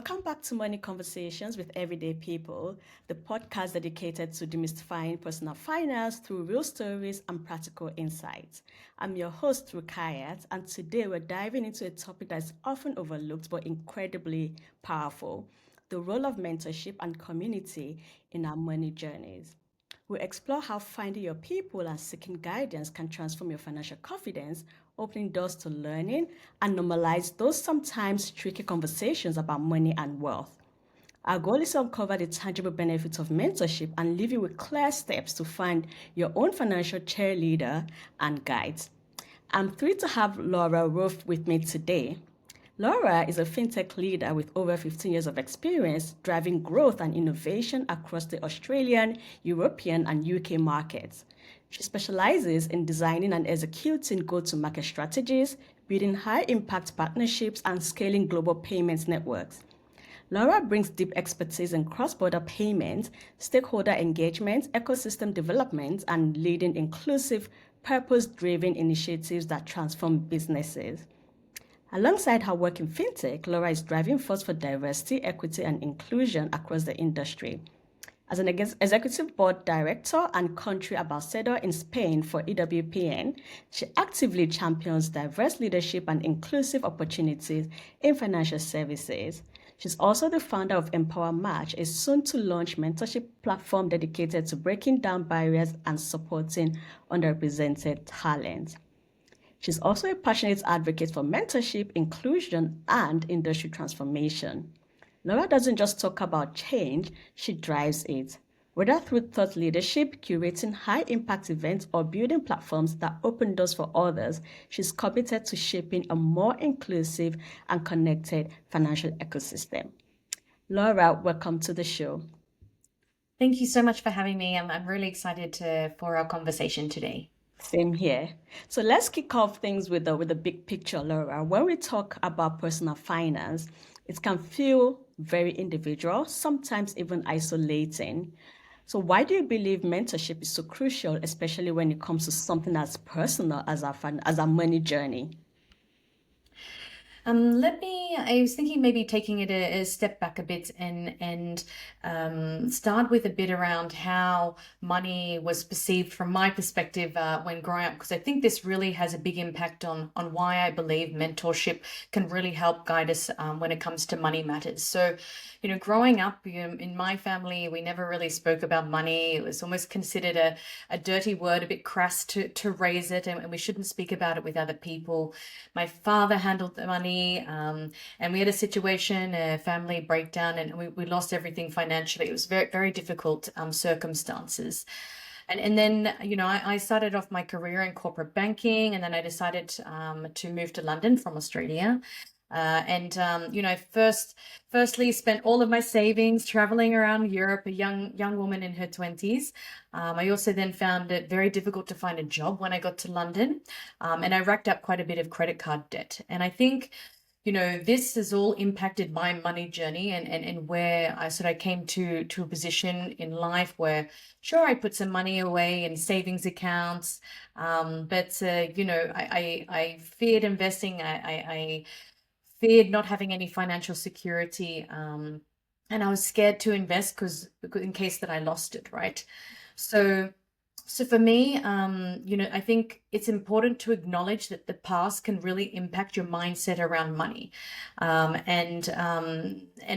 Welcome back to Money Conversations with Everyday People, the podcast dedicated to demystifying personal finance through real stories and practical insights. I'm your host, Rukayat, and today we're diving into a topic that is often overlooked but incredibly powerful: the role of mentorship and community in our money journeys. We'll explore how finding your people and seeking guidance can transform your financial confidence, opening doors to learning, and normalize those sometimes tricky conversations about money and wealth. Our goal is to uncover the tangible benefits of mentorship and leave you with clear steps to find your own financial cheerleader and guides. I'm thrilled to have Laura Rofe with me today. Laura is a fintech leader with over 15 years of experience driving growth and innovation across the Australian, European, and UK markets. She specializes in designing and executing go to market strategies, building high impact partnerships, and scaling global payments networks. Laura brings deep expertise in cross border payments, stakeholder engagement, ecosystem development, and leading inclusive, purpose driven initiatives that transform businesses. Alongside her work in fintech, Laura is driving force for diversity, equity, and inclusion across the industry. As an executive board director and country ambassador in Spain for EWPN, she actively champions diverse leadership and inclusive opportunities in financial services. She's also the founder of Empower Match, a soon to launch mentorship platform dedicated to breaking down barriers and supporting underrepresented talent. She's also a passionate advocate for mentorship, inclusion, and industry transformation. Laura doesn't just talk about change, she drives it. Whether through thought leadership, curating high impact events, or building platforms that open doors for others, she's committed to shaping a more inclusive and connected financial ecosystem. Laura, welcome to the show. Thank you so much for having me. I'm really excited for our conversation today. Same here. So let's kick off things with the big picture, Laura. When we talk about personal finance, it can feel very individual, sometimes even isolating. So why do you believe mentorship is so crucial, especially when it comes to something as personal as as our money journey? I was thinking maybe taking it a step back a bit and start with a bit around how money was perceived from my perspective when growing up, because I think this really has a big impact on why I believe mentorship can really help guide us when it comes to money matters. So, growing up, in my family, we never really spoke about money. It was almost considered a dirty word, a bit crass to raise it, and we shouldn't speak about it with other people. My father handled the money, and we had a situation, a family breakdown, and we lost everything financially. It was very, very difficult circumstances. And then, I started off my career in corporate banking, and then I decided to move to London from Australia. Firstly spent all of my savings traveling around Europe, a young woman in her 20s. I also then found it very difficult to find a job when I got to London, and I racked up quite a bit of credit card debt. And I think, this has all impacted my money journey and where I came to a position in life where, sure, I put some money away in savings accounts, but I feared investing. I feared not having any financial security, and I was scared to invest because in case that I lost it, right? So so for me, I think it's important to acknowledge that the past can really impact your mindset around money, and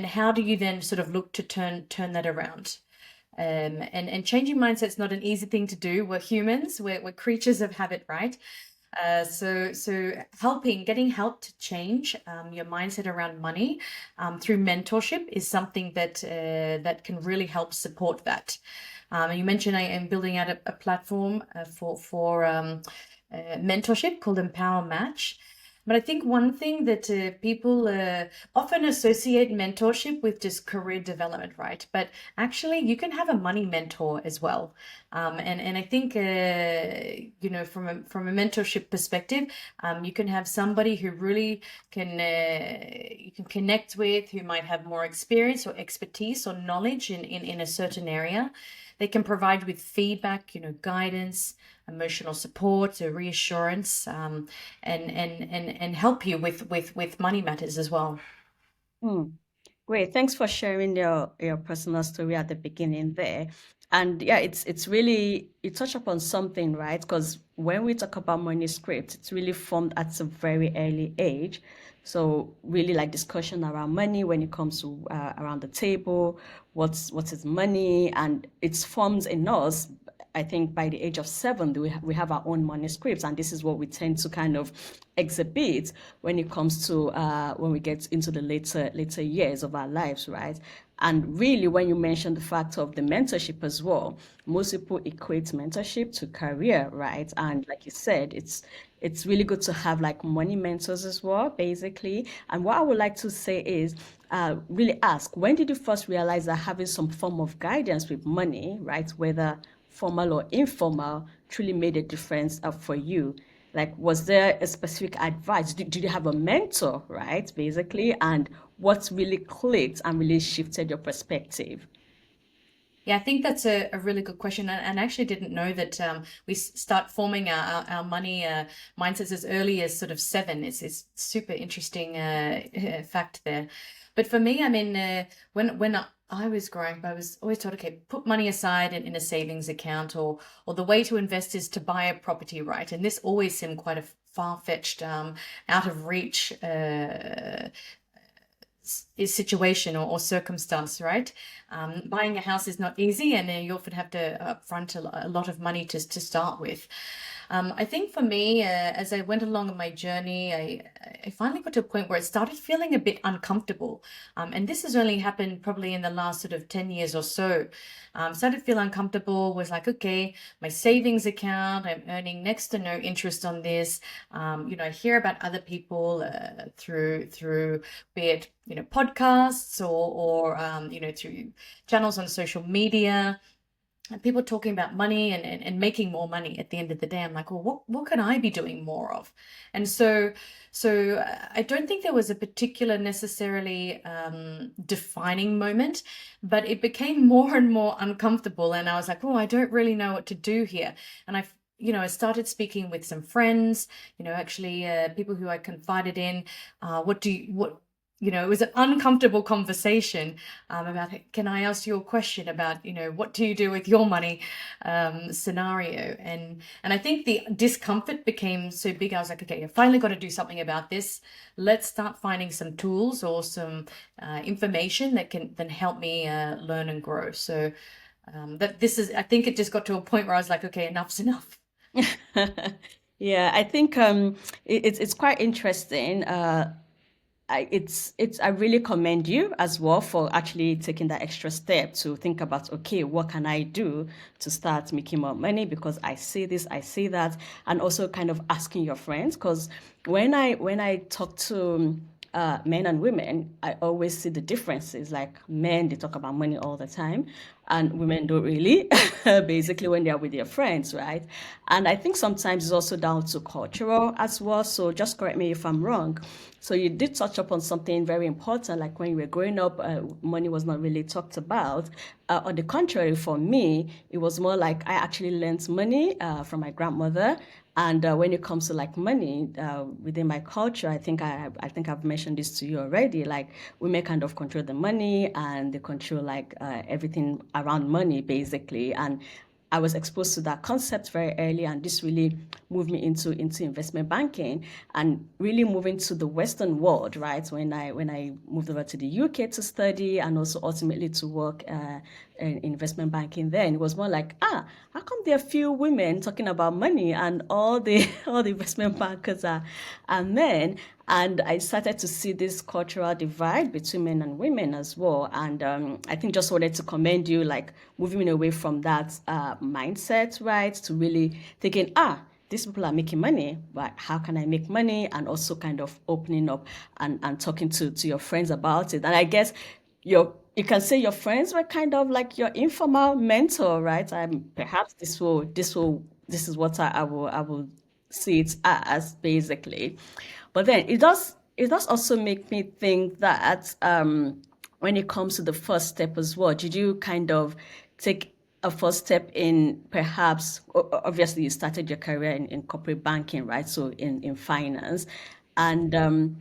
how do you then sort of look to turn that around? And changing mindset's not an easy thing to do. We're humans. We're creatures of habit, right? So getting help to change your mindset around money through mentorship is something that can really help support that. You mentioned I am building out a platform for mentorship called Empower Match. But I think one thing that people often associate mentorship with just career development, right? But actually, you can have a money mentor as well. And I think, from a mentorship perspective, you can have somebody who really you can connect with, who might have more experience or expertise or knowledge in a certain area. They can provide with feedback, guidance, emotional support, reassurance, and help you with money matters as well. Hmm. Great. Thanks for sharing your personal story at the beginning there. And yeah, it's really you touch upon something, right? Because when we talk about manuscript, it's really formed at a very early age. So really like discussion around money when it comes to around the table, what is money, and it's formed in us. I think by the age of 7, we have our own manuscripts, and this is what we tend to kind of exhibit when it comes to when we get into the later years of our lives, right? And really, when you mention the fact of the mentorship as well, most people equate mentorship to career, right? And like you said, it's really good to have like money mentors as well, basically. And what I would like to say is really ask, when did you first realize that having some form of guidance with money, right, whether formal or informal, truly made a difference for you? Like, was there a specific advice? Did you have a mentor, right, basically? And what really clicked and really shifted your perspective? Yeah, I think that's a really good question. And I actually didn't know that we start forming our money mindsets as early as sort of 7. It's super interesting fact there. But for me, I mean, when I was growing up, I was always taught, okay, put money aside in a savings account, or the way to invest is to buy a property, right? And this always seemed quite a far-fetched, out of reach situation or circumstance, right? Buying a house is not easy, and you often have to upfront a lot of money to start with. I think for me, as I went along on my journey, I finally got to a point where it started feeling a bit uncomfortable. And this has only happened probably in the last sort of 10 years or so. Started to feel uncomfortable, was like, okay, my savings account, I'm earning next to no interest on this. I hear about other people through be it, podcasts or through channels on social media, and people talking about money and making more money at the end of the day. I'm like, well, what can I be doing more of? And so I don't think there was a particular necessarily defining moment, but it became more and more uncomfortable. And I was like, oh, I don't really know what to do here. And I started speaking with some friends, actually people who I confided in. It was an uncomfortable conversation about, can I ask you a question about, what do you do with your money scenario? And I think the discomfort became so big. I was like, okay, I finally got to do something about this. Let's start finding some tools or some information that can then help me learn and grow. So I think it just got to a point where I was like, okay, enough's enough. Yeah, I think it's quite interesting. I really commend you as well for actually taking that extra step to think about, okay, what can I do to start making more money, because I see this, I see that, and also kind of asking your friends, because when I talk to men and women, I always see the differences. Like men, they talk about money all the time, and women don't really, basically when they're with their friends, right? And I think sometimes it's also down to cultural as well. So just correct me if I'm wrong. So you did touch upon something very important, like when you were growing up, money was not really talked about. On the contrary, for me, it was more like I actually learned money from my grandmother. And when it comes to like money within my culture, I think I've mentioned this to you already. Like women kind of control the money, and they control like everything around money basically. And I was exposed to that concept very early, and this really moved me into investment banking and really moving to the Western world. Right, when I moved over to the UK to study and also ultimately to work in investment banking, then it was more like, how come there are few women talking about money and all the all the investment bankers are men? And I started to see this cultural divide between men and women as well. And I think just wanted to commend you, like moving away from that mindset, right, to really thinking, these people are making money, but how can I make money? And also kind of opening up and talking to your friends about it. And I guess you can say your friends were kind of like your informal mentor, right? Perhaps this is what I will see it as basically. But then it does also make me think that when it comes to the first step as well, did you kind of take a first step in perhaps obviously you started your career in corporate banking, right? So in finance. And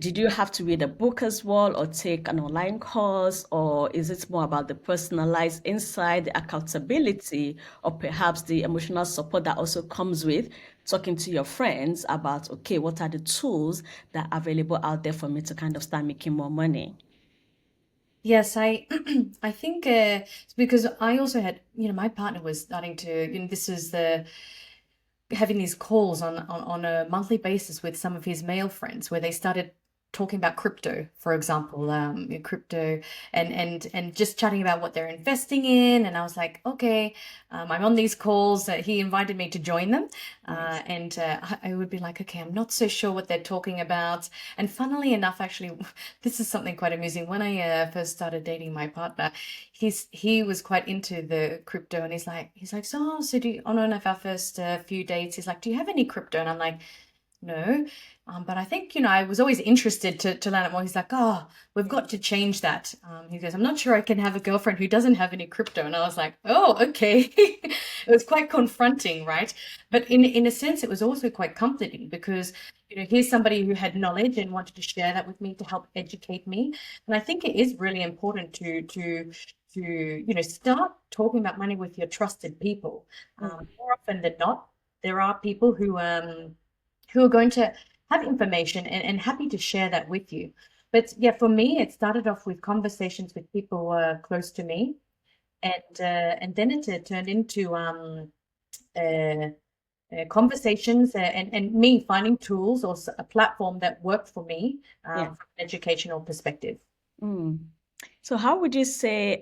Did you have to read a book as well or take an online course, or is it more about the personalized insight, the accountability, or perhaps the emotional support that also comes with talking to your friends about, okay, what are the tools that are available out there for me to kind of start making more money? Yes, I I think it's because I also had, my partner was starting to, this is the having these calls on a monthly basis with some of his male friends where they started talking about crypto, for example, crypto, and just chatting about what they're investing in. And I was like, okay, I'm on these calls. He invited me to join them, Nice. and I would be like, okay, I'm not so sure what they're talking about. And funnily enough, actually, this is something quite amusing. When I first started dating my partner, he was quite into the crypto, and he's like, so do you, on one of our first few dates, he's like, do you have any crypto? And I'm like, no. But I think, I was always interested to learn it more. He's like, oh, we've got to change that. He goes, I'm not sure I can have a girlfriend who doesn't have any crypto. And I was like, oh, okay. It was quite confronting, right? But in a sense, it was also quite comforting because, here's somebody who had knowledge and wanted to share that with me to help educate me. And I think it is really important to start talking about money with your trusted people. More often than not, there are people who are going to have information and happy to share that with you. But yeah, for me, it started off with conversations with people close to me, and then it turned into uh, conversations and me finding tools or a platform that worked for me Yeah. from an educational perspective. Mm. So how would you say,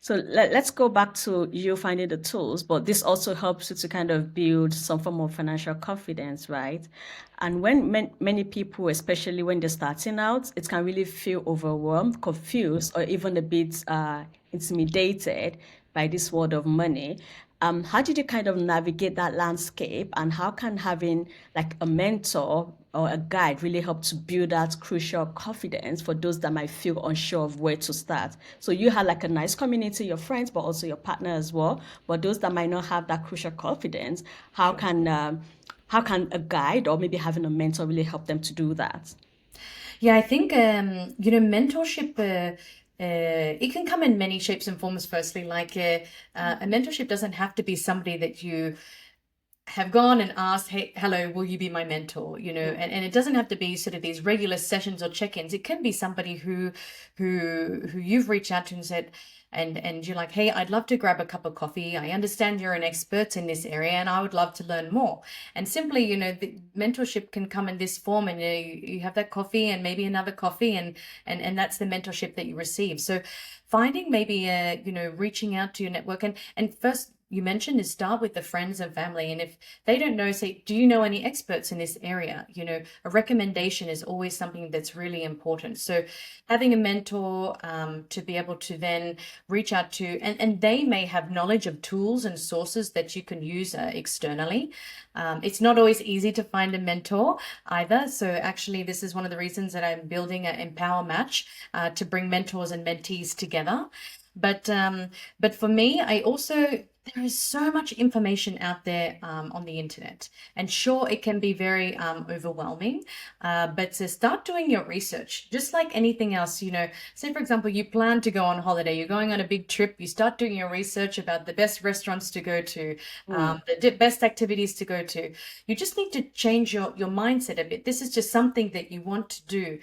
so let's go back to you finding the tools, but this also helps you to kind of build some form of financial confidence, right? And when many people, especially when they're starting out, it can really feel overwhelmed, confused, or even a bit intimidated by this world of money. How did you kind of navigate that landscape, and how can having like a mentor or a guide really help to build that crucial confidence for those that might feel unsure of where to start? So you had like a nice community, your friends, but also your partner as well. But those that might not have that crucial confidence, Sure. how can a guide or maybe having a mentor really help them to do that? Yeah, I think mentorship. It can come in many shapes and forms. Firstly, like a mentorship doesn't have to be somebody that you have gone and asked, hey, hello, will you be my mentor? And it doesn't have to be sort of these regular sessions or check-ins. It can be somebody who you've reached out to and said, and you're like, hey, I'd love to grab a cup of coffee. I understand you're an expert in this area and I would love to learn more. And simply, the mentorship can come in this form, and you have that coffee and maybe another coffee, and that's the mentorship that you receive. So finding maybe reaching out to your network, and first you mentioned is start with the friends and family. And if they don't know, say, do you know any experts in this area? A recommendation is always something that's really important. So having a mentor to be able to then reach out to, and they may have knowledge of tools and sources that you can use externally. It's not always easy to find a mentor either. So actually, this is one of the reasons that I'm building an Empower Match to bring mentors and mentees together. But for me, there is so much information out there on the internet, and sure, it can be very overwhelming. But to start doing your research, just like anything else, say for example, you plan to go on holiday, you're going on a big trip, you start doing your research about the best restaurants to go to, Mm, the best activities to go to. You just need to change your mindset a bit. This is just something that you want to do.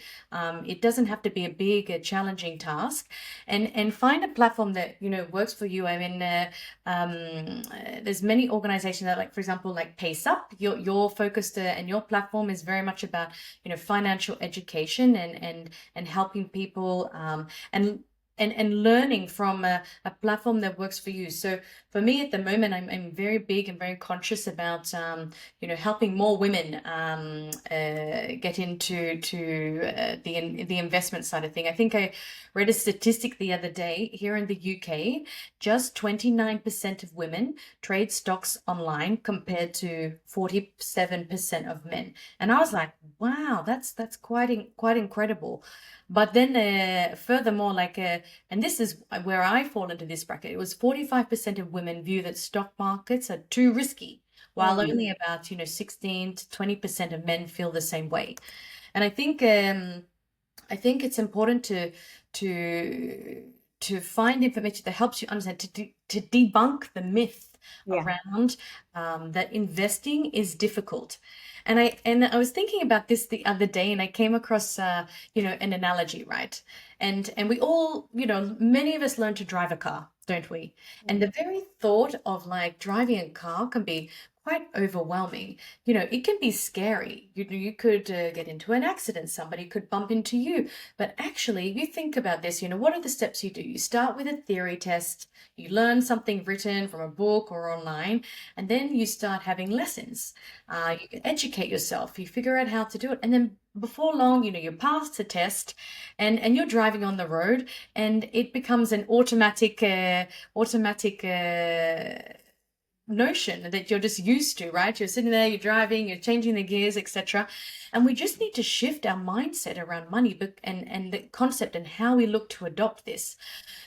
It doesn't have to be a big, challenging task, and find a platform that works for you. I mean, there's many organizations that, like for example, like PaceUp. Your focus and your platform is very much about financial education and helping people and learning from a platform that works for you. So for me at the moment, I'm very big and very conscious about helping more women get into the investment side of thing. I think I read a statistic the other day here in the UK. Just 29% of women trade stocks online compared to 47% of men. And I was like, wow, that's quite incredible. But then furthermore, and this is where I fall into this bracket, it was 45% of women view that stock markets are too risky, while mm, only about 16 to 20% of men feel the same way. And I think it's important to find information that helps you understand, to debunk the myth Yeah. around that investing is difficult. And I was thinking about this the other day, and I came across an analogy, right? And we all, many of us learn to drive a car, don't we? And the very thought of like driving a car can be quite overwhelming. It can be scary. You could get into an accident, somebody could bump into you. But actually, if you think about this, what are the steps you do? You start with a theory test, you learn something written from a book or online, and then you start having lessons. You can educate yourself, you figure out how to do it, and then before long, you pass the test, and you're driving on the road, and it becomes an automatic notion that you're just used to, right? You're sitting there, you're driving, you're changing the gears, etc. And we just need to shift our mindset around money, and the concept and how we look to adopt this.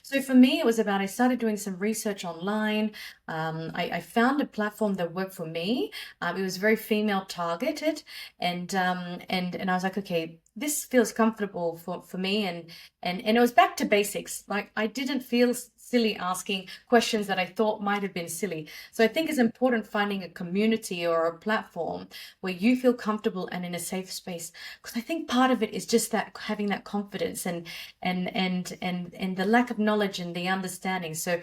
So for me, it was about, I started doing some research online. I found a platform that worked for me. It was very female targeted, and I was like, okay, this feels comfortable for me, and it was back to basics. Like, I didn't feel silly asking questions that I thought might have been silly. So I think it's important finding a community or a platform where you feel comfortable and in a safe space, because I think part of it is just that, having that confidence and the lack of knowledge and the understanding. So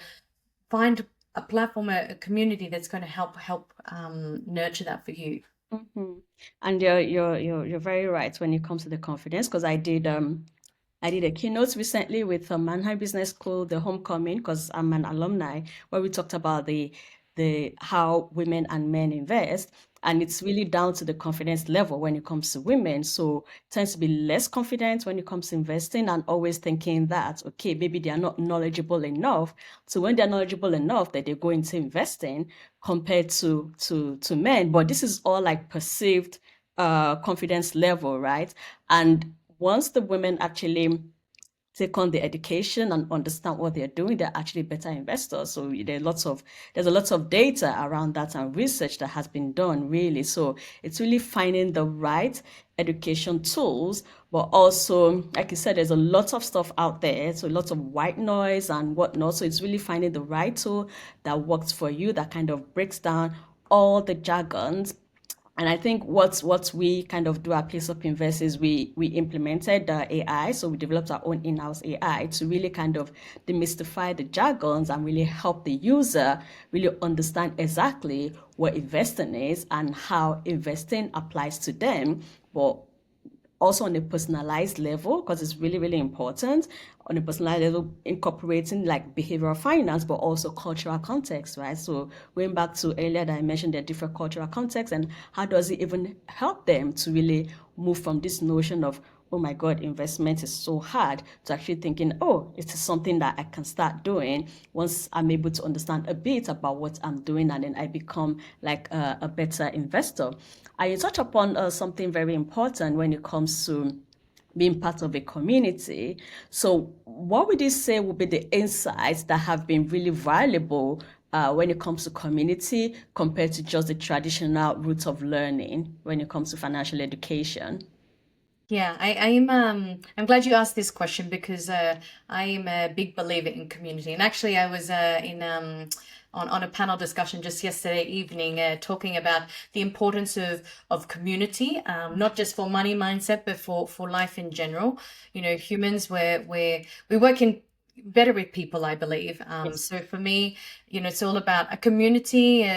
find a platform, a community that's going to help nurture that for you. Hmm. And you're very right when it comes to the confidence, because I did a keynote recently with Manhattan Business School, the homecoming, because I'm an alumni, where we talked about the how women and men invest, and it's really down to the confidence level when it comes to women. So tends to be less confident when it comes to investing, and always thinking that okay, maybe they are not knowledgeable enough. So when they're knowledgeable enough, that they go into investing compared to men. But this is all like perceived confidence level, right? And once the women actually take on the education and understand what they're doing, they're actually better investors. So there's a lot of data around that and research that has been done really. So it's really finding the right education tools, but also, like you said, there's a lot of stuff out there. So lots of white noise and whatnot. So it's really finding the right tool that works for you, that kind of breaks down all the jargons. And I think what we kind of do at Place Up Invest is we implemented the AI, so we developed our own in-house AI to really kind of demystify the jargons and really help the user really understand exactly what investing is and how investing applies to them, but also on a personalized level, because it's really, really important on a personalized level, incorporating like behavioral finance, but also cultural context, right? So going back to earlier that I mentioned the different cultural contexts and how does it even help them to really move from this notion of, oh my God, investment is so hard, to actually thinking, oh, it is something that I can start doing once I'm able to understand a bit about what I'm doing, and then I become like a better investor. I touch upon something very important when it comes to being part of a community. So, what would you say would be the insights that have been really valuable when it comes to community compared to just the traditional route of learning when it comes to financial education? Yeah, I'm glad you asked this question, because I am a big believer in community. And actually, I was in on a panel discussion just yesterday evening, talking about the importance of community, not just for money mindset, but for life in general. Humans, we work in better with people, I believe. Yes. So for me, it's all about a community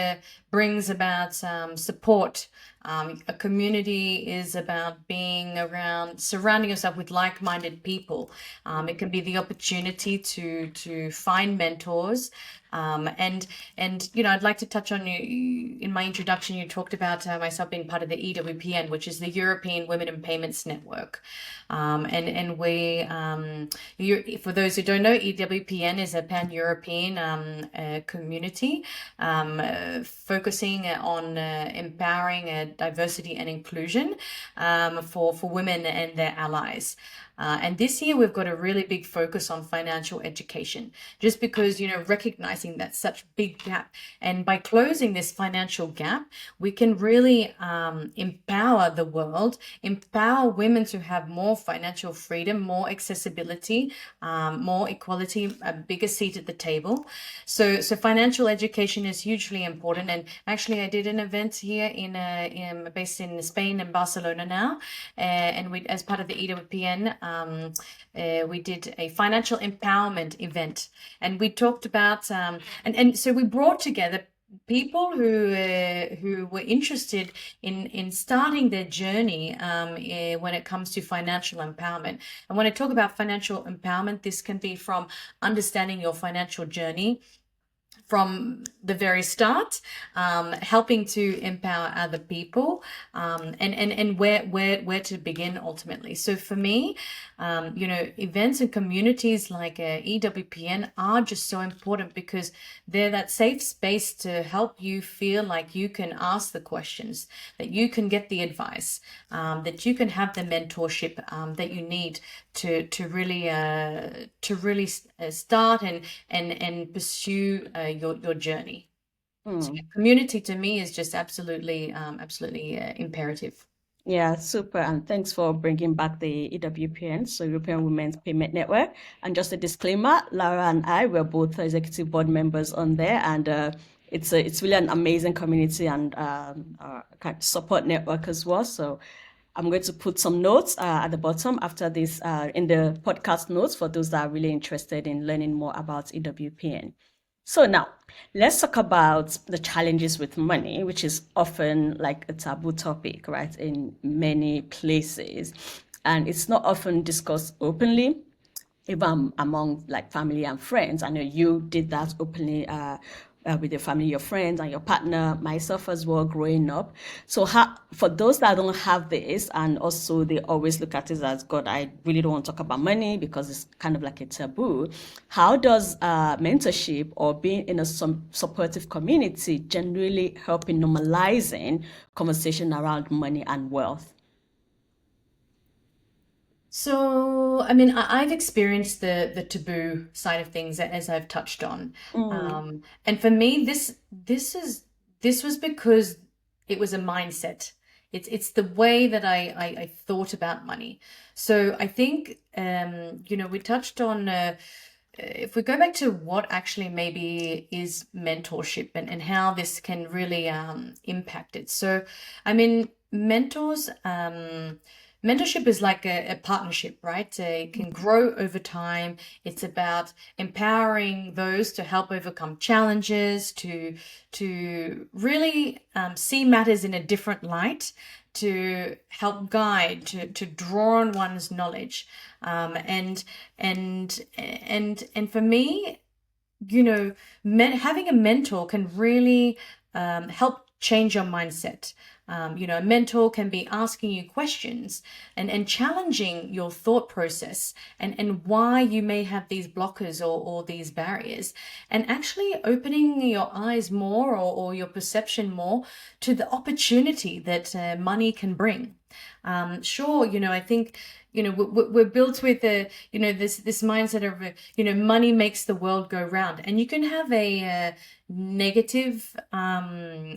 brings about support. A community is about being around, surrounding yourself with like-minded people. It can be the opportunity to find mentors. And I'd like to touch on, you in my introduction. You talked about myself being part of the EWPN, which is the European Women in Payments Network. And for those who don't know, EWPN is a pan-European community focusing on empowering diversity and inclusion for women and their allies. And this year we've got a really big focus on financial education, just because, recognizing that such big gap. And by closing this financial gap, we can really empower the world, empower women to have more financial freedom, more accessibility, more equality, a bigger seat at the table. So financial education is hugely important. And actually, I did an event here based in Spain and Barcelona now, and we, as part of the EWPN, we did a financial empowerment event, and we talked about and so we brought together people who were interested in starting their journey when it comes to financial empowerment. And when I talk about financial empowerment, this can be from understanding your financial journey from the very start, helping to empower other people, and where to begin ultimately. So for me, events and communities like EWPN are just so important, because they're that safe space to help you feel like you can ask the questions, that you can get the advice, that you can have the mentorship that you need to really start and pursue your journey. So community to me is just absolutely imperative. Yeah, super. And thanks for bringing back the EWPN, so European Women's Payment Network. And just a disclaimer, Laura and I were both executive board members on there, and it's really an amazing community and kind of support network as well. So I'm going to put some notes at the bottom after this in the podcast notes for those that are really interested in learning more about EWPN. So now let's talk about the challenges with money, which is often like a taboo topic, right, in many places. And it's not often discussed openly, even among like family and friends. I know you did that openly with your family, your friends, and your partner, myself as well, growing up. So, for those that don't have this, and also they always look at it as, God, I really don't want to talk about money because it's kind of like a taboo. How does mentorship or being in a supportive community generally help in normalizing conversation around money and wealth? So, I mean, I've experienced the taboo side of things, as I've touched on, and for me, this was because it was a mindset. It's the way that I thought about money. So I think we touched on. If we go back to what actually maybe is mentorship, and how this can really impact it. So, I mean, mentorship is like a partnership, right? It can grow over time. It's about empowering those to help overcome challenges, to really see matters in a different light, to help guide, to draw on one's knowledge, and for me, having a mentor can really help change your mindset. A mentor can be asking you questions and challenging your thought process, and why you may have these blockers or these barriers, and actually opening your eyes more, or your perception more, to the opportunity that money can bring. Sure, I think we're built with this mindset of money makes the world go round, and you can have a negative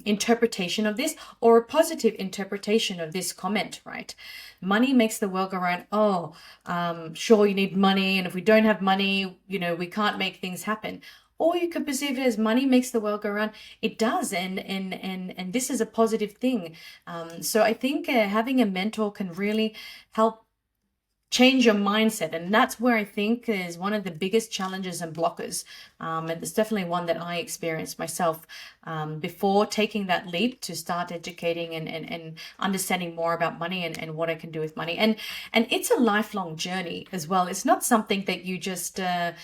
interpretation of this, or a positive interpretation of this comment, right? Money makes the world go round. Oh, sure, you need money, and if we don't have money, we can't make things happen. Or you could perceive it as money makes the world go round. It does, and this is a positive thing. So I think having a mentor can really help change your mindset, and that's where I think is one of the biggest challenges and blockers, and it's definitely one that I experienced myself before taking that leap to start educating and understanding more about money, and what I can do with money. And it's a lifelong journey as well. It's not something that you just that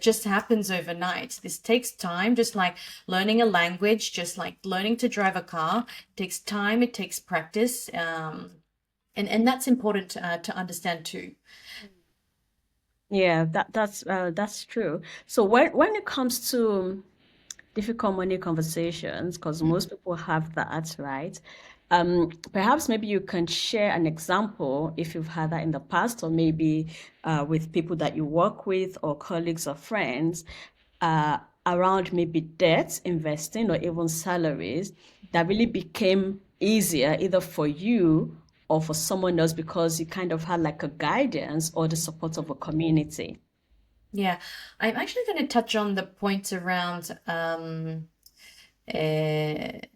just happens overnight. This takes time, just like learning a language, just like learning to drive a car. It takes time, it takes practice, and that's important to understand too. Yeah, that's true. So when it comes to difficult money conversations, because most people have that, right? Perhaps maybe you can share an example if you've had that in the past, or maybe with people that you work with, or colleagues or friends, around maybe debt, investing, or even salaries that really became easier either for you or for someone else because you kind of had like a guidance or the support of a community. Yeah, I'm actually going to touch on the points around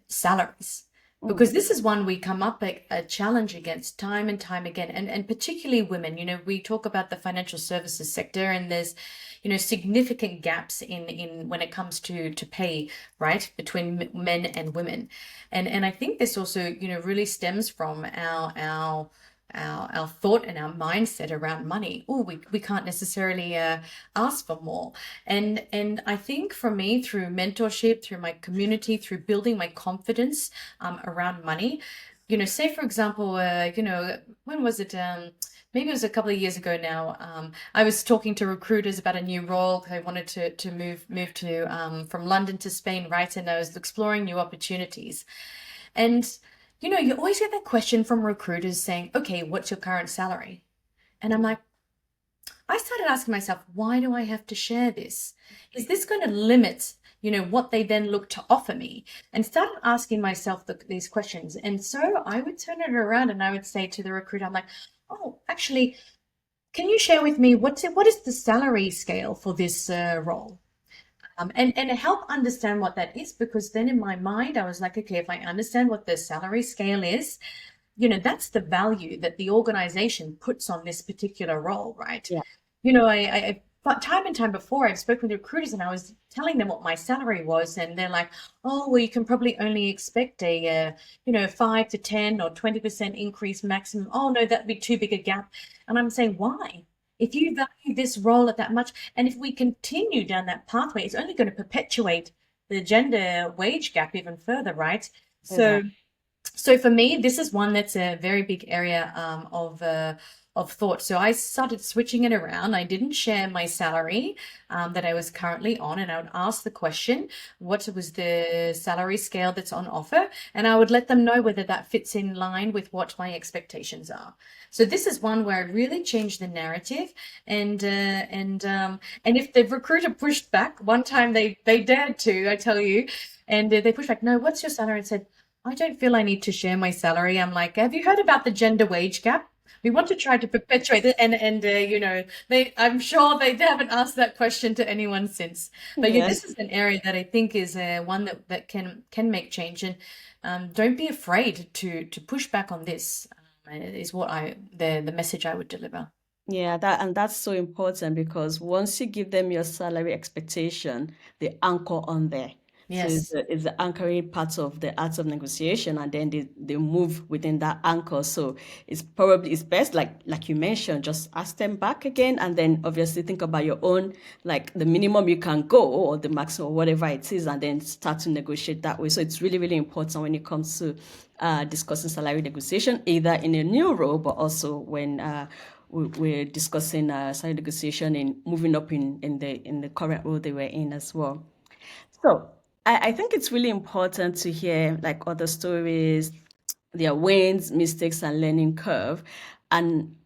salaries, Mm, because this is one we come up a challenge against time and time again, and particularly women. We talk about the financial services sector, and there's significant gaps in when it comes to pay, right, between men and women, and I think this also really stems from our thought and our mindset around money. Oh, we can't necessarily ask for more. And I think for me, through mentorship, through my community, through building my confidence around money, say for example, when was it? Maybe it was a couple of years ago now. I was talking to recruiters about a new role. I wanted to move to from London to Spain, right? And I was exploring new opportunities. And you always get that question from recruiters saying, "Okay, what's your current salary?" And I'm like, I started asking myself, why do I have to share this? Is this going to limit, what they then look to offer me? And started asking myself these questions. And so I would turn it around and I would say to the recruiter, I'm like, oh, actually, can you share with me what is the salary scale for this role? And help understand what that is, because then in my mind, I was like, okay, if I understand what the salary scale is, that's the value that the organization puts on this particular role, right? yeah. But time and time before, I've spoken with recruiters and I was telling them what my salary was, and they're like, "Oh, well, you can probably only expect a, 5 to 10 or 20% increase maximum. Oh no, that'd be too big a gap." And I'm saying, why? If you value this role at that much, and if we continue down that pathway, it's only going to perpetuate the gender wage gap even further, right? So Exactly. so for me, this is one that's a very big area of thought. So I started switching it around. I didn't share my salary that I was currently on, and I would ask the question, what was the salary scale that's on offer? And I would let them know whether that fits in line with what my expectations are. So this is one where I really changed the narrative, and if the recruiter pushed back, one time they dared to, I tell you, and they pushed back. No, what's your salary? And said, I don't feel I need to share my salary. I'm like, have you heard about the gender wage gap? We want to try to perpetuate it, and I'm sure they haven't asked that question to anyone since. But yeah, Yeah. this is an area that I think is one that can make change, and don't be afraid to push back on this. Is what the message I would deliver. Yeah, that's so important because once you give them your salary expectation, they anchor on there. So Yes. it's the anchoring part of the art of negotiation, and then they move within that anchor. So it's best, like you mentioned, just ask them back again, and then obviously think about your own, like the minimum you can go or the maximum or whatever it is, and then start to negotiate that way. So it's really, really important when it comes to discussing salary negotiation, either in a new role, but also when we're discussing salary negotiation and moving up in the current role they were in as well. So I think it's really important to hear like other stories, their wins, mistakes, and learning curve. And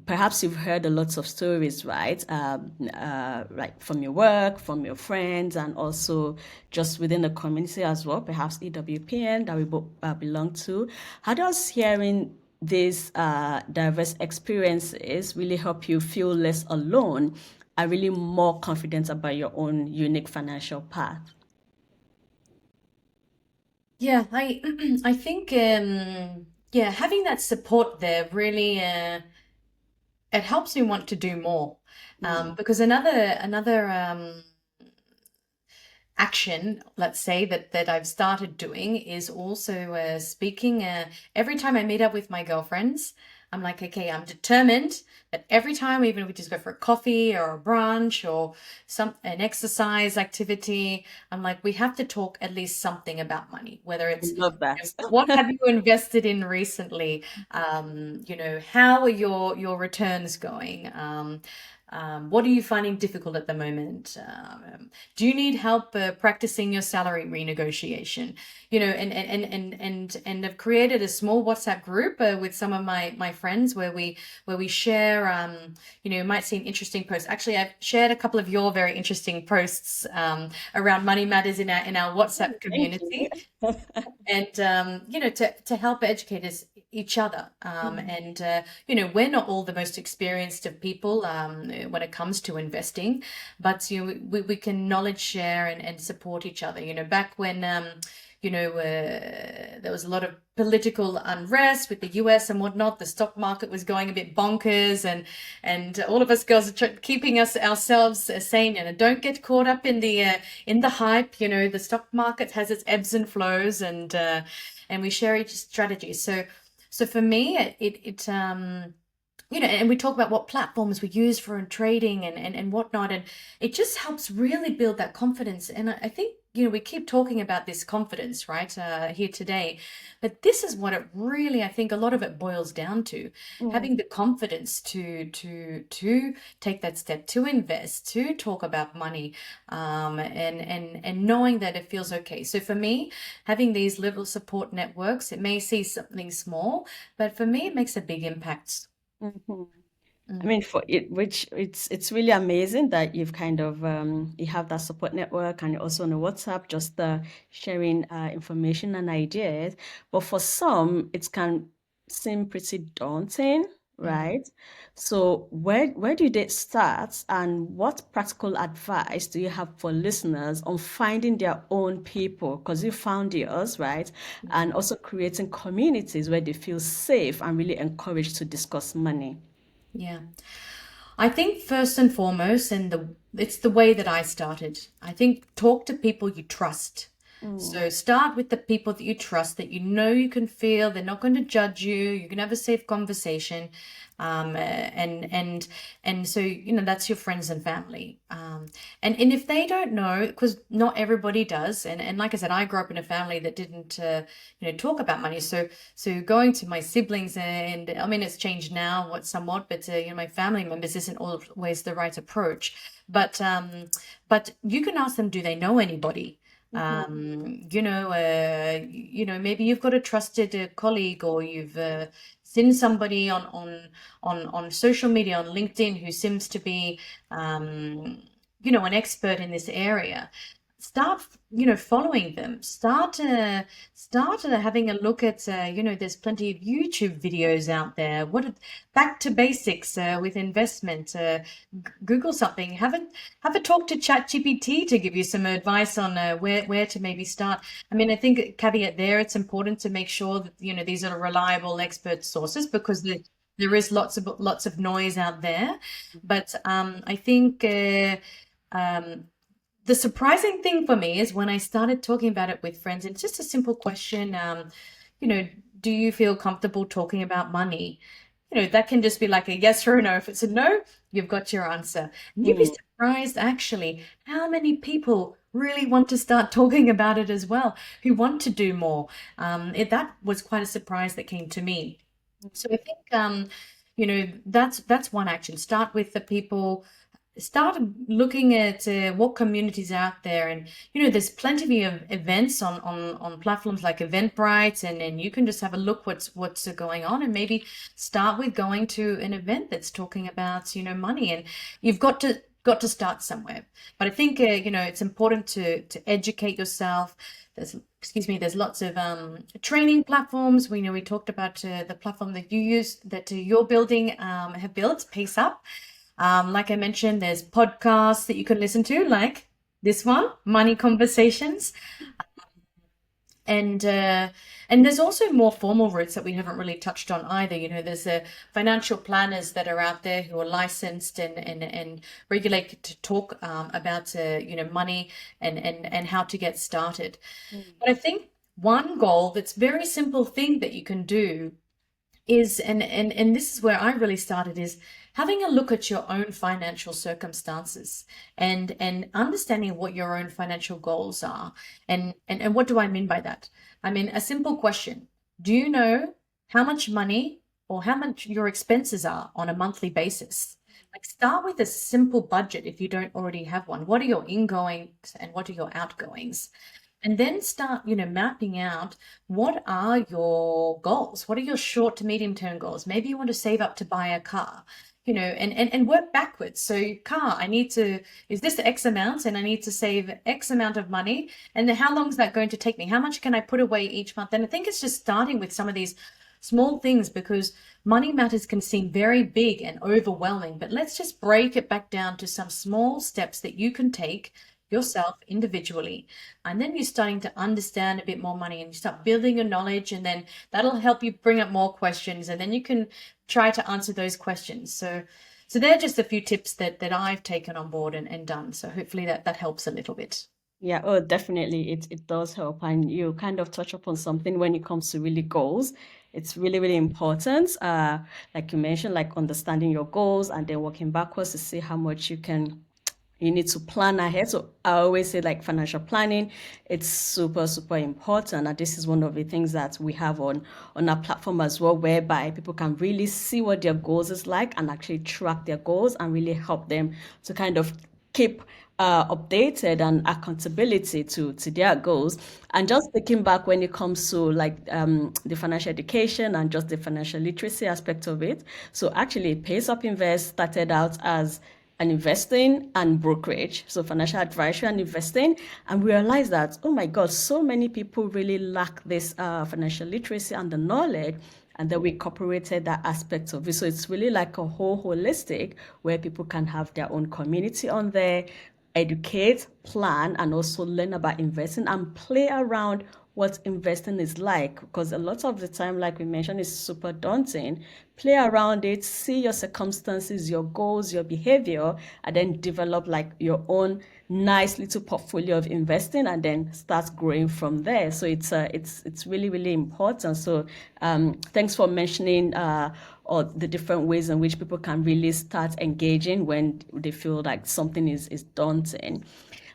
perhaps you've heard a lot of stories, right? Like from your work, from your friends, and also just within the community as well, perhaps EWPN that we both belong to. How does hearing these diverse experiences really help you feel less alone and really more confident about your own unique financial path? Yeah, I I think yeah, having that support there really it helps me want to do more. Mm. Because another action, let's say, that I've started doing is also speaking. Every time I meet up with my girlfriends, I'm like, okay, I'm determined that every time, even if we just go for a coffee or a brunch or an exercise activity, I'm like, we have to talk at least something about money, whether I it's love that. what have you invested in recently? How are your returns going? What are you finding difficult at the moment? Do you need help practicing your salary renegotiation? And I've created a small WhatsApp group with some of my friends where we share. You might see an interesting post. Actually, I've shared a couple of your very interesting posts around money matters in our WhatsApp Thank you. community, and to help educate us each other. And we're not all the most experienced of people when it comes to investing, but we can knowledge share and support each other. Back when there was a lot of political unrest with the US and whatnot. The stock market was going a bit bonkers, and all of us girls are keeping ourselves sane. Don't get caught up in the hype. The stock market has its ebbs and flows, and we share each strategy. So for me, and we talk about what platforms we use for trading and whatnot, and it just helps really build that confidence. And I think, we keep talking about this confidence, right, here today, but this is what it really, I think a lot of it boils down to, having the confidence to take that step, to invest, to talk about money, and knowing that it feels okay. So for me, having these little support networks, it may seem something small, but for me, it makes a big impact. I mean, for it, which it's really amazing that you've kind of you have that support network, and you're also on the WhatsApp, just sharing information and ideas. But for some, it can seem pretty daunting, right? So where do they start, and what practical advice do you have for listeners on finding their own people? Because you found yours, right? And also creating communities where they feel safe and really encouraged to discuss money. Yeah. I think first and foremost, it's the way that I started. I think talk to people you trust. So start with the people that you trust, that you can feel they're not going to judge you. You can have a safe conversation, and so that's your friends and family. And if they don't know, because not everybody does, and like I said, I grew up in a family that didn't talk about money. So going to my siblings, and I mean it's changed now somewhat, but my family members isn't always the right approach. But you can ask them, do they know anybody? Maybe you've got a trusted colleague, or you've seen somebody on social media, on LinkedIn, who seems to be an expert in this area. Start following them. Start having a look at there's plenty of YouTube videos out there. Back to basics with investment. Google something. Have a talk to ChatGPT to give you some advice on where to maybe start. I mean, I think caveat there, it's important to make sure that these are reliable expert sources, because there is lots of noise out there. But I think the surprising thing for me is when I started talking about it with friends, and it's just a simple question, do you feel comfortable talking about money? That can just be like a yes or a no. If it's a no, you've got your answer. And you'd be surprised, actually, how many people really want to start talking about it as well, who want to do more. That was quite a surprise that came to me. So I think, that's one action. Start with the people. Start looking at what communities are out there, and there's plenty of events on platforms like Eventbrite, and you can just have a look what's going on, and maybe start with going to an event that's talking about money. And you've got to start somewhere. But I think it's important to educate yourself. There's lots of training platforms. We talked about the platform that you use, that you're building, have built, Pace Up. Like I mentioned, there's podcasts that you can listen to, like this one, Money Conversations. And there's also more formal routes that we haven't really touched on either. There's financial planners that are out there who are licensed and regulated to talk about money and how to get started. But I think one goal that's very simple thing that you can do is, and this is where I really started, is having a look at your own financial circumstances and understanding what your own financial goals are. And what do I mean by that? I mean, a simple question. Do you know how much money or how much your expenses are on a monthly basis? Like, start with a simple budget if you don't already have one. What are your ingoings and what are your outgoings? And then start, mapping out what are your goals? What are your short to medium term goals? Maybe you want to save up to buy a car, and work backwards. So car, is this X amount and I need to save X amount of money? And then how long is that going to take me? How much can I put away each month? And I think it's just starting with some of these small things, because money matters can seem very big and overwhelming, but let's just break it back down to some small steps that you can take yourself individually. And then you're starting to understand a bit more money and you start building your knowledge, and then that'll help you bring up more questions, and then you can try to answer those questions. So they're just a few tips that I've taken on board and done. So hopefully that helps a little bit. Yeah, oh, definitely. It does help. And you kind of touch upon something when it comes to really goals. It's really, really important. Like you mentioned, like understanding your goals and then working backwards to see how much you need to plan ahead. So I always say like financial planning, it's super, super important. And this is one of the things that we have on our platform as well, whereby people can really see what their goals is like and actually track their goals and really help them to kind of keep updated and accountability to their goals. And just thinking back when it comes to like the financial education and just the financial literacy aspect of it. So actually, Pays Up Invest started out as an investing and brokerage, so financial advisory and investing, and we realized that, oh my God, so many people really lack this financial literacy and the knowledge, and then we incorporated that aspect of it. So it's really like a whole holistic where people can have their own community on there, educate, plan, and also learn about investing and play around what investing is like. Because a lot of the time, like we mentioned, is super daunting. Play around it, see your circumstances, your goals, your behavior, and then develop like your own nice little portfolio of investing, and then start growing from there. So it's really, really important. So thanks for mentioning or the different ways in which people can really start engaging when they feel like something is daunting.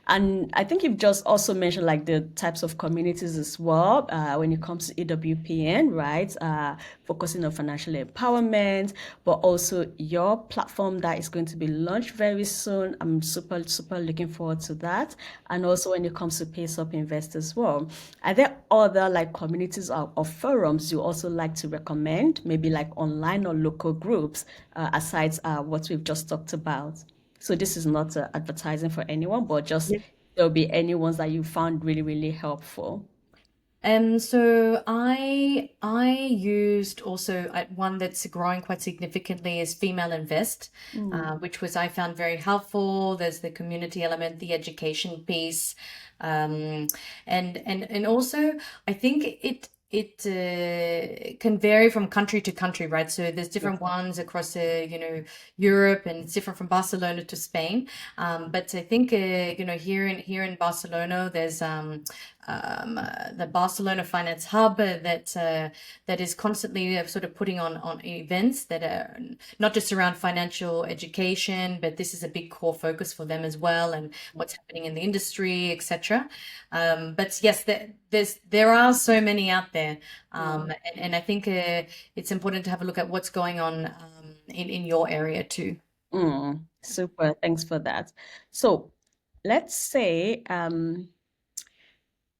And I think you've just also mentioned like the types of communities as well when it comes to EWPN, right? Focusing on financial empowerment, but also your platform that is going to be launched very soon. I'm super, super looking forward to that. And also when it comes to Pace Up Invest as well. Are there other like communities or forums you also like to recommend, maybe like online or local groups, aside what we've just talked about? So this is not advertising for anyone, but just there'll be any ones that you found really, really helpful. So I used also one that's growing quite significantly is Female Invest, which was I found very helpful. There's the community element, the education piece, and also I think it can vary from country to country, right? So there's different ones across Europe, and it's different from Barcelona to Spain. But I think here in Barcelona there's the Barcelona Finance Hub that is constantly sort of putting on events that are not just around financial education, but this is a big core focus for them as well, and what's happening in the industry, etc. But yes, there are so many out there, and I think it's important to have a look at what's going on in your area too. Super, thanks for that. So let's say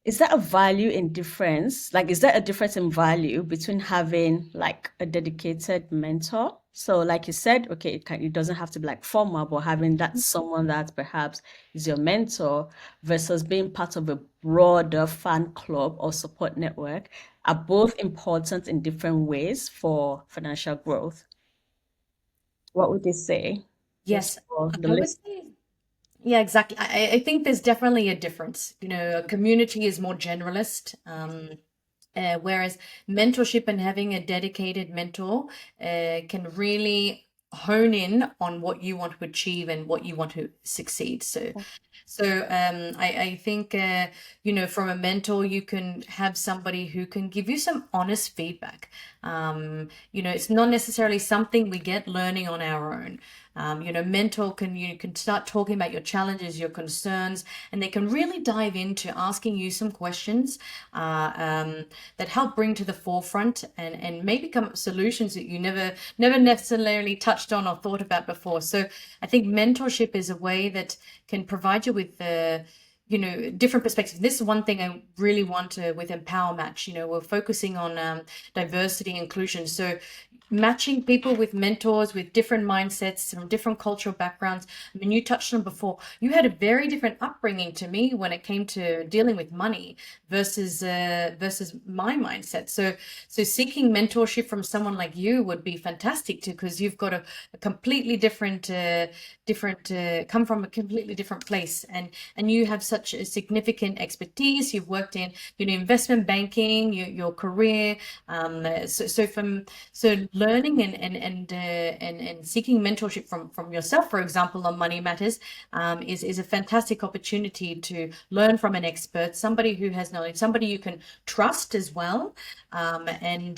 is there a value in difference? Like, is there a difference in value between having like a dedicated mentor? So, like you said, okay, it doesn't have to be like formal, but having that someone that perhaps is your mentor versus being part of a broader fan club or support network are both important in different ways for financial growth. What would they say? Just Yes, for the I would list. say. Yeah, exactly. I think there's definitely a difference. A community is more generalist, whereas mentorship and having a dedicated mentor can really hone in on what you want to achieve and what you want to succeed. So I think from a mentor you can have somebody who can give you some honest feedback. It's not necessarily something we get learning on our own. Mentor you can start talking about your challenges, your concerns, and they can really dive into asking you some questions that help bring to the forefront and maybe come up with solutions that you never necessarily touched on or thought about before. So I think mentorship is a way that can provide you with different perspectives. This is one thing I really want to with Empower Match. We're focusing on diversity and inclusion. So matching people with mentors with different mindsets from different cultural backgrounds. I mean, you touched on before, you had a very different upbringing to me when it came to dealing with money versus my mindset. So seeking mentorship from someone like you would be fantastic too, because you've got a completely different come from a completely different place, and you have such a significant expertise. You've worked in investment banking, your career, so learning and seeking mentorship from yourself, for example, on money matters, is a fantastic opportunity to learn from an expert, somebody who has knowledge, somebody you can trust as well, and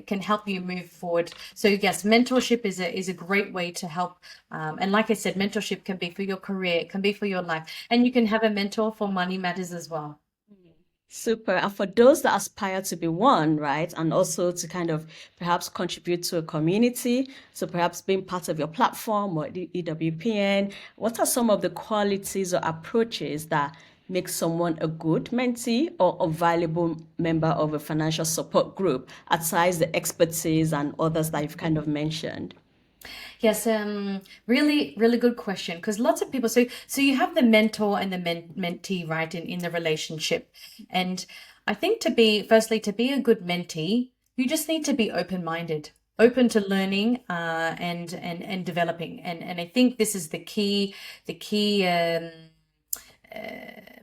can help you move forward. So yes, mentorship is a great way to help. And like I said, mentorship can be for your career, it can be for your life, and you can have a mentor for money matters as well. Super. And for those that aspire to be one, right, and also to kind of perhaps contribute to a community, so perhaps being part of your platform or the EWPN, what are some of the qualities or approaches that make someone a good mentee or a valuable member of a financial support group, aside the expertise and others that you've kind of mentioned? Yes, really, really good question. Because lots of people, so you have the mentor and the mentee, right, in the relationship. And I think firstly, to be a good mentee, you just need to be open-minded, open to learning, and developing. And I think this is the key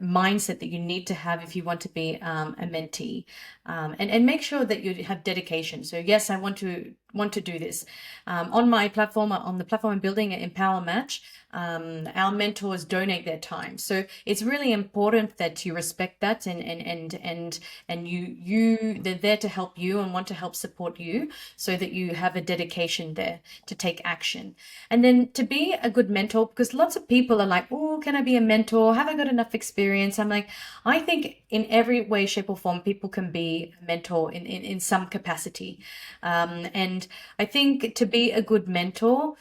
mindset that you need to have if you want to be a mentee, and make sure that you have dedication. So yes, I want to do this. On my platform, on the platform I'm building at Empower Match, our mentors donate their time. So it's really important that you respect that, and they're there to help you and want to help support you, so that you have a dedication there to take action. And then to be a good mentor, because lots of people are like, oh, can I be a mentor? Have I got enough experience? I'm like, I think in every way, shape or form, people can be a mentor in some capacity. And I think to be a good mentor,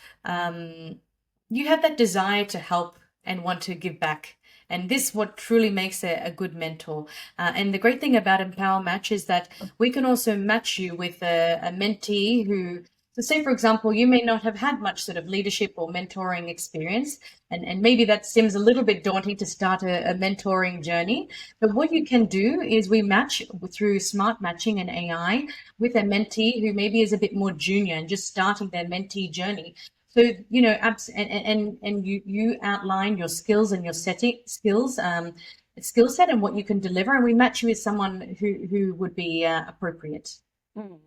you have that desire to help and want to give back. And this what truly makes a good mentor. And the great thing about Empower Match is that we can also match you with a mentee who, so say, for example, you may not have had much sort of leadership or mentoring experience, and maybe that seems a little bit daunting to start a mentoring journey. But what you can do is we match through smart matching and AI with a mentee who maybe is a bit more junior and just starting their mentee journey. So, and you outline your skills and your skill set and what you can deliver, and we match you with someone who would be appropriate. Mm.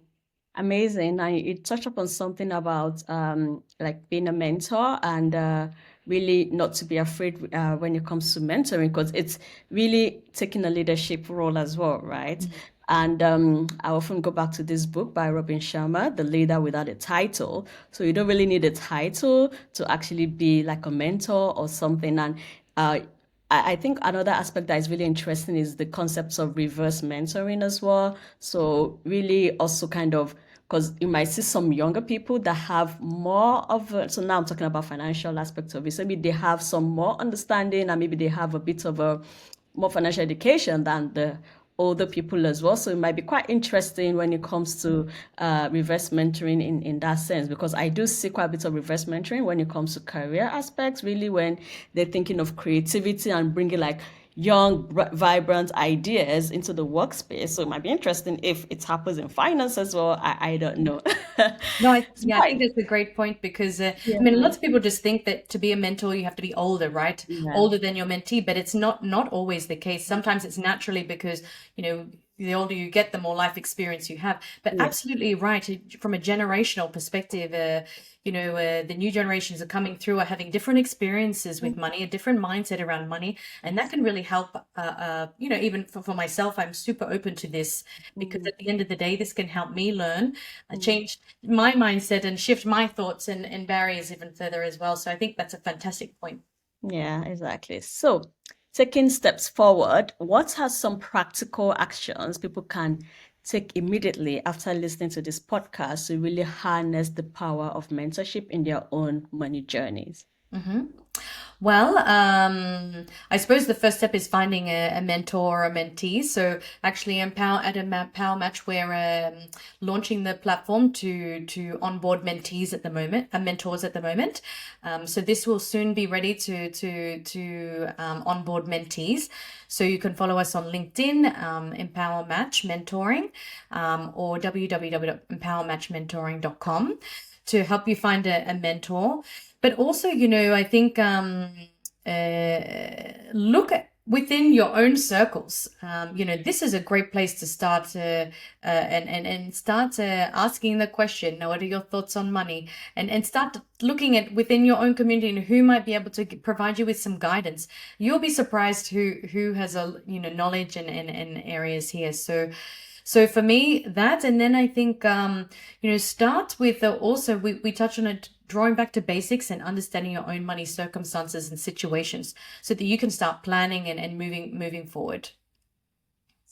Amazing. And you touched upon something about like being a mentor and really not to be afraid when it comes to mentoring, because it's really taking a leadership role as well, right? Mm-hmm. And I often go back to this book by Robin Sharma, The Leader Without a Title. So you don't really need a title to actually be like a mentor or something. And I think another aspect that is really interesting is the concepts of reverse mentoring as well. So really also kind of, because you might see some younger people that have more of so now I'm talking about financial aspects of it. So maybe they have some more understanding and maybe they have a bit of a more financial education than the older people as well. So it might be quite interesting when it comes to reverse mentoring in that sense, because I do see quite a bit of reverse mentoring when it comes to career aspects, really when they're thinking of creativity and bringing like young, vibrant ideas into the workspace. So it might be interesting if it happens in finance as well. I don't know. No, I think that's a great point, because I mean, lots of people just think that to be a mentor, you have to be older, right? Yeah. Older than your mentee, but it's not always the case. Sometimes it's naturally because, the older you get, the more life experience you have. But Yeah. absolutely right. From a generational perspective, the new generations are coming through, are having different experiences with money, a different mindset around money, and that can really help. Even for myself, I'm super open to this because at the end of the day, this can help me learn, change my mindset, and shift my thoughts and barriers even further as well. So I think that's a fantastic point. Yeah, exactly. So, taking steps forward, what are some practical actions people can take immediately after listening to this podcast to really harness the power of mentorship in their own money journeys? Well, I suppose the first step is finding a mentor or a mentee. So actually, Power Match, we're launching the platform to onboard mentees at the moment, mentors at the moment. So this will soon be ready to onboard mentees. So you can follow us on LinkedIn, Empower Match Mentoring, or www.empowermatchmentoring.com to help you find a mentor. But also, I think look at within your own circles. This is a great place to start and start asking the question, what are your thoughts on money? And start looking at within your own community and who might be able to provide you with some guidance. You'll be surprised who has knowledge and areas here. So for me, that, and then I think, start with also, we touch on it, drawing back to basics and understanding your own money circumstances and situations so that you can start planning and moving forward.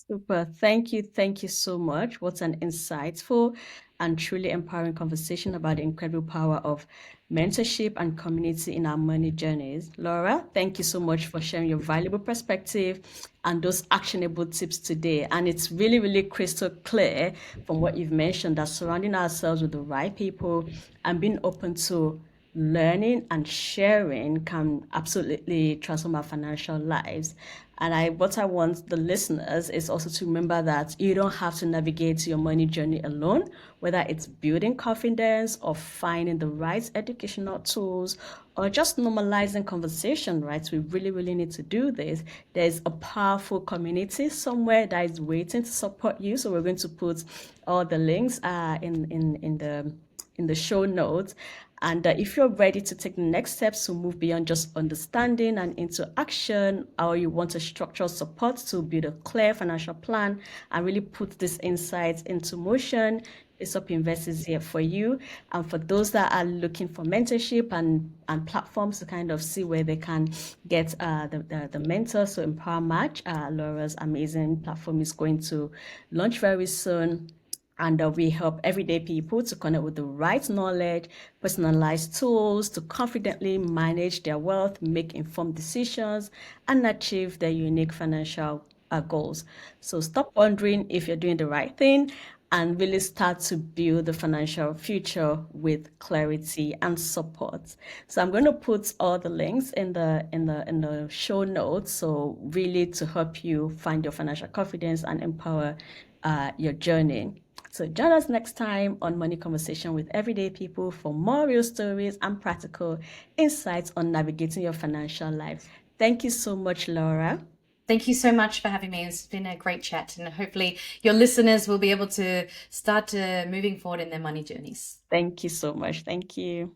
Super. Thank you. Thank you so much. What an insightful and truly empowering conversation about the incredible power of mentorship and community in our money journeys. Laura, thank you so much for sharing your valuable perspective and those actionable tips today. And it's really, really crystal clear from what you've mentioned that surrounding ourselves with the right people and being open to learning and sharing can absolutely transform our financial lives. And what I want the listeners is also to remember that you don't have to navigate your money journey alone, whether it's building confidence or finding the right educational tools or just normalizing conversation, right? We really, really need to do this. There's a powerful community somewhere that is waiting to support you. So we're going to put all the links in the show notes. And if you're ready to take the next steps to move beyond just understanding and into action, or you want a structural support to build a clear financial plan and really put these insights into motion, Up Invest is here for you. And for those that are looking for mentorship and platforms to kind of see where they can get the mentor, so Empower Match, Laura's amazing platform is going to launch very soon. And we help everyday people to connect with the right knowledge, personalized tools to confidently manage their wealth, make informed decisions, and achieve their unique financial goals. So stop wondering if you're doing the right thing and really start to build the financial future with clarity and support. So I'm going to put all the links in the show notes. So really to help you find your financial confidence and empower your journey. So join us next time on Money Conversation with Everyday People for more real stories and practical insights on navigating your financial life. Thank you so much, Laura. Thank you so much for having me. It's been a great chat, and hopefully your listeners will be able to start moving forward in their money journeys. Thank you so much. Thank you.